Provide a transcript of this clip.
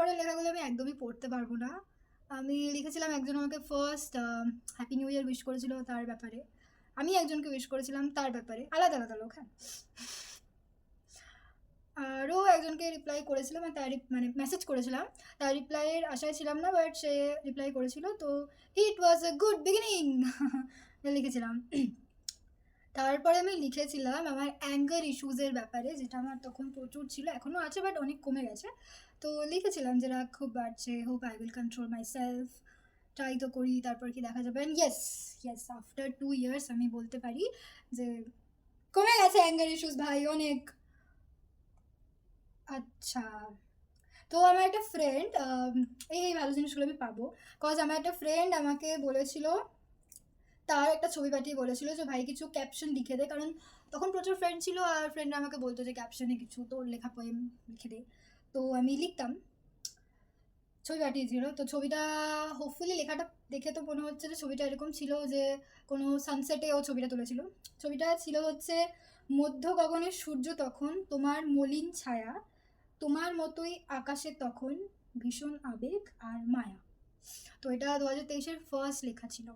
তারপরে লেখাগুলো আমি একদমই পড়তে পারবো না। আমি লিখেছিলাম একজন আমাকে first happy new year wish করেছিল তার ব্যাপারে, আমি একজনকে উইশ করেছিলাম তার ব্যাপারে, আলাদা আলাদা লোক। হ্যাঁ, আরও একজনকে রিপ্লাই করেছিলাম, আর তার মানে মেসেজ করেছিলাম, তার রিপ্লাইয়ের আশায় ছিলাম না, বাট সে রিপ্লাই করেছিল। তো ইট ওয়াজ এ গুড বিগিনিং লিখেছিলাম। তারপরে আমি লিখেছিলাম আমার অ্যাঙ্গার ইস্যুজের ব্যাপারে, যেটা আমার তখন প্রচুর ছিল, এখনও আছে বাট অনেক কমে গেছে। তো লিখেছিলাম যে রাগ খুব বাড়ছে, hope I will control my self, try তো করি, তারপর কি দেখা যাবে। And yes yes, after 2 years আমি বলতে পারি যে কমে গেছে অ্যাঙ্গার ইস্যুস ভাই, অনেক। আচ্ছা, তো আমার একটা ফ্রেন্ড, এই ভালো জিনিসগুলো আমি পাবো, কজ আমার একটা ফ্রেন্ড আমাকে বলেছিল, তার একটা ছবি পাঠিয়ে বলেছিল যে ভাই কিছু ক্যাপশন লিখে দে, কারণ তখন প্রচুর ফ্রেন্ড ছিল আর ফ্রেন্ডরা আমাকে বলতো যে ক্যাপশনে কিছু তোর লেখা পোয়েম লিখে দে। তো আমি লিখতাম, ছবি পাঠিয়েছিল। তো ছবিটা হোপফুলি লেখাটা দেখে তো মনে হচ্ছে যে ছবিটা এরকম ছিল যে কোনো সানসেটে ও ছবিটা তুলেছিল। ছবিটা ছিল হচ্ছে, মধ্য গগনের সূর্য তখন তোমার মলিন ছায়া, তোমার মতোই আকাশে তখন ভীষণ আবেগ আর মায়া। তো এটা 2023-এর ফার্স্ট লেখা ছিল।